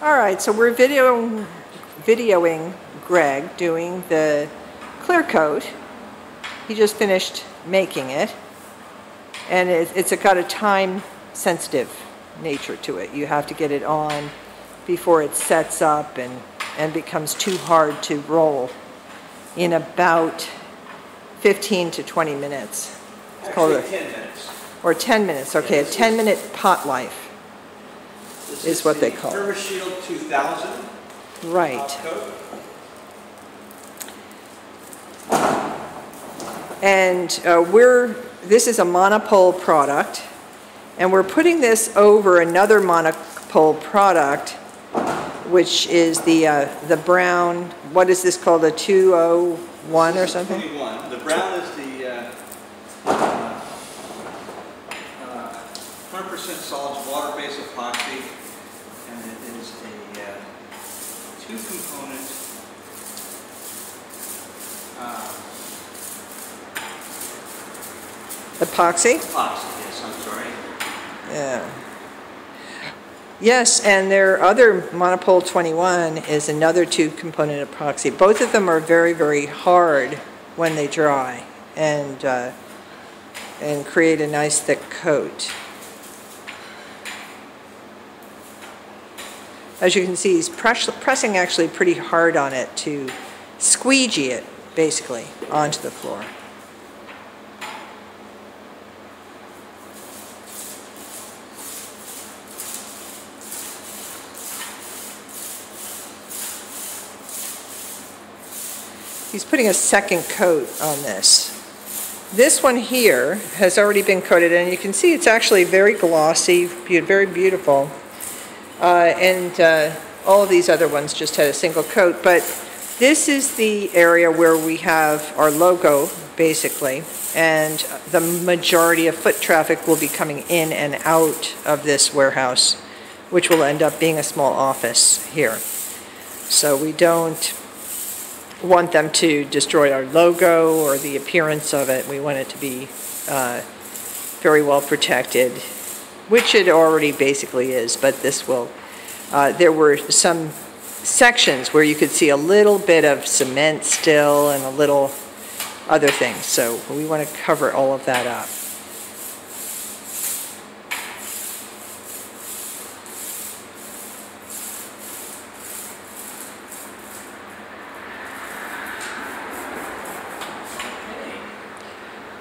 All right, so we're videoing Greg doing the clear coat. He just finished making it, and it's got a time-sensitive nature to it. You have to get it on before it sets up and becomes too hard to roll in about 15 to 20 minutes. It's actually 10 minutes. Or 10 minutes, okay, a 10-minute pot life. This is what they call it. Permashield 2000. Right. And this is a Monopole product, and we're putting this over another Monopole product, which is the brown. What is this called? The 201 or something? 21. The brown is the 100% solids water-based epoxy, and it is a two-component epoxy? Epoxy, yes, I'm sorry. Yeah. Yes, and their other Monopole 21 is another two-component epoxy. Both of them are very, very hard when they dry and create a nice thick coat. As you can see, he's pressing actually pretty hard on it to squeegee it, basically, onto the floor. He's putting a second coat on this. This one here has already been coated, and you can see it's actually very glossy, very beautiful. All of these other ones just had a single coat, but this is the area where we have our logo, basically, and the majority of foot traffic will be coming in and out of this warehouse, which will end up being a small office here. So we don't want them to destroy our logo or the appearance of it. We want it to be very well protected, which it already basically is, but this will, there were some sections where you could see a little bit of cement still and a little other things, so we want to cover all of that up.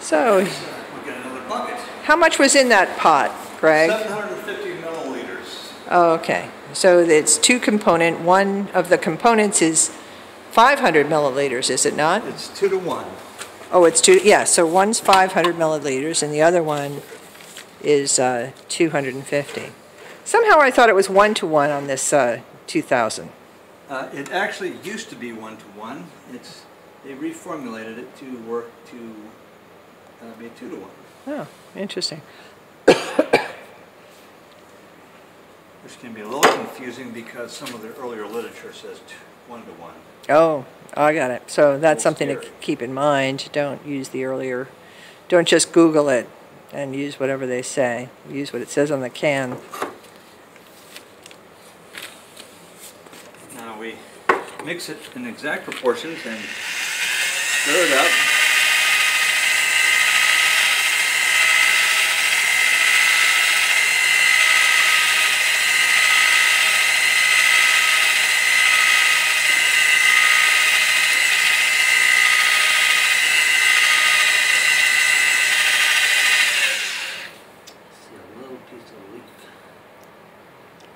So, We'll get another bucket. How much was in that pot, Greg? 750 milliliters. Oh, okay. So it's two-component. One of the components is 500 milliliters, is it not? It's 2 to 1. Oh, it's two. Yeah. So one's 500 milliliters, and the other one is 250. Somehow I thought it was 1 to 1 on this 2000. It actually used to be 1 to 1. They reformulated it to work to be a 2 to 1. Oh, interesting. Which can be a little confusing because some of the earlier literature says 1 to 1. Oh, I got it. So that's something to keep in mind. Don't use the earlier, don't just Google it and use whatever they say. Use what it says on the can. Now we mix it in exact proportions and stir it up.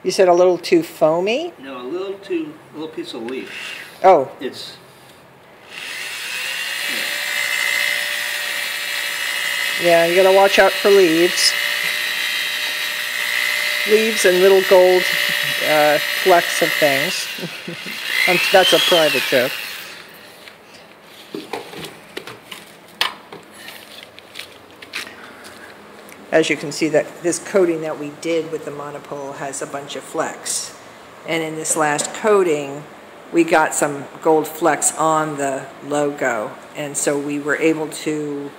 You said a little too foamy? No, a little piece of leaf. Oh. It's yeah, you gotta watch out for leaves. Leaves and little gold flecks of things. That's a private joke. As you can see, that this coating that we did with the Monopole has a bunch of flecks. And in this last coating, we got some gold flecks on the logo. And so we were able to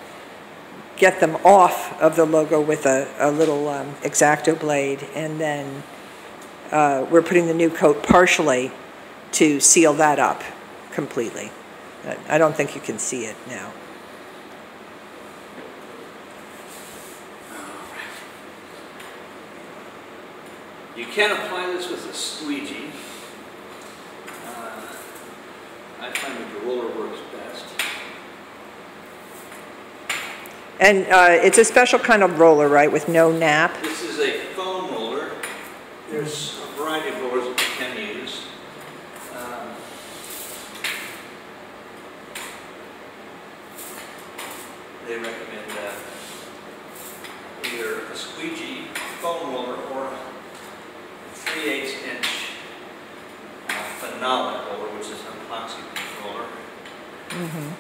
get them off of the logo with a little X-Acto blade, and then we're putting the new coat partially to seal that up completely. I don't think you can see it now. You can apply this with a squeegee. I find that the roller works best. And it's a special kind of roller, right, with no nap? This is a foam roller. There's a variety of rollers that you can use. They recommend either a squeegee foam roller or a 3/8 inch phenolic roller, which is an epoxy roller. Mm-hmm.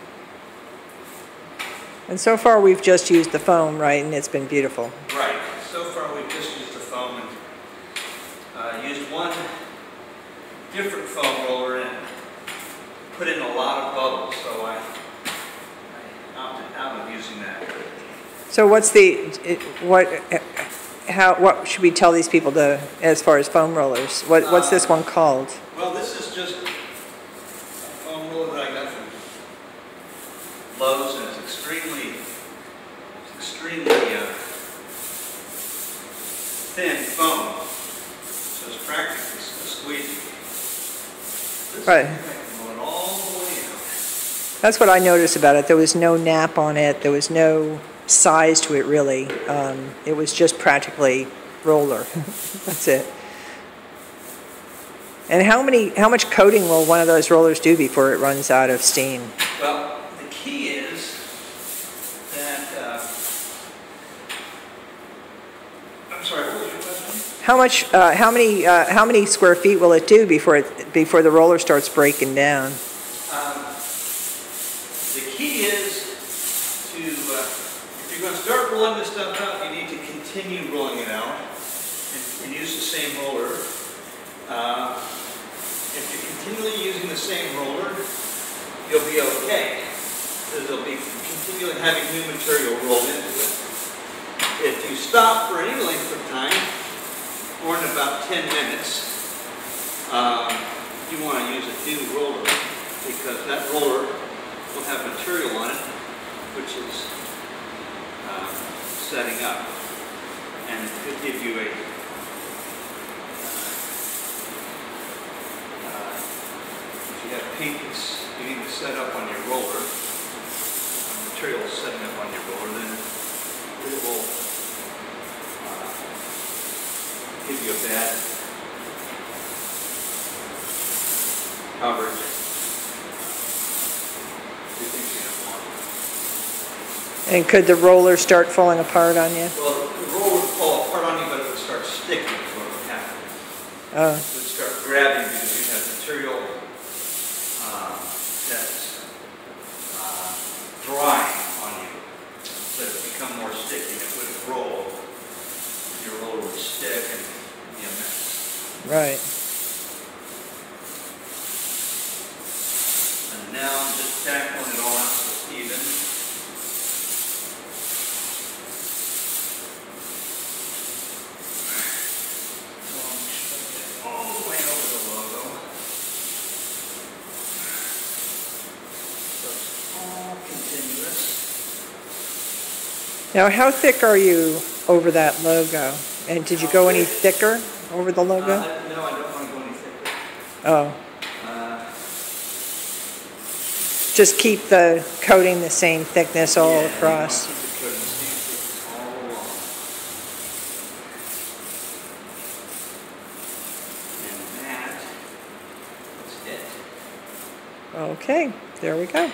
And so far we've just used the foam, right, and it's been beautiful. Right. So far we've just used the foam and used one different foam roller and put in a lot of bubbles, so I opted out of using that. So what's what should we tell these people to, as far as foam rollers? What's this one called? Well, this is just a foam roller that I got from Lowe's, and it's extremely thin foam, so it's practically a squeegee. This Right. going all the way out. That's what I noticed about it. There was no nap on it. There was no size to it, really. It was just practically roller. That's it. And how much coating will one of those rollers do before it runs out of steam? Well, the key is that, I'm sorry, what was your question? How many square feet will it do before the roller starts breaking down? The key is to, if you're going to start rolling this stuff out, you need to continue rolling it out and use the same roller. If you're continually using the same roller, you'll be okay, because you'll be continually having new material rolled into it. If you stop for any length of time, or in about 10 minutes, you want to use a new roller, because that roller will have material on it, which is setting up, and it could give you a if you have paint that's beginning to set up on your roller, material is setting up on your roller, then it will give you a bad coverage. And could the roller start falling apart on you? Well, the roller would fall apart on you, but it would start sticking is what would happen. Oh. It would start grabbing because you have material that's drying on you. So it would become more sticky. It would roll. Your roller would stick and be a mess. Right. And now I'm just tackling it all out so it's even. Now, how thick are you over that logo? And did you go any thicker over the logo? No, I don't want to go any thicker. Oh. Just keep the coating the same thickness all across. Keep the coating the same thickness all along. And that's it. Okay, there we go.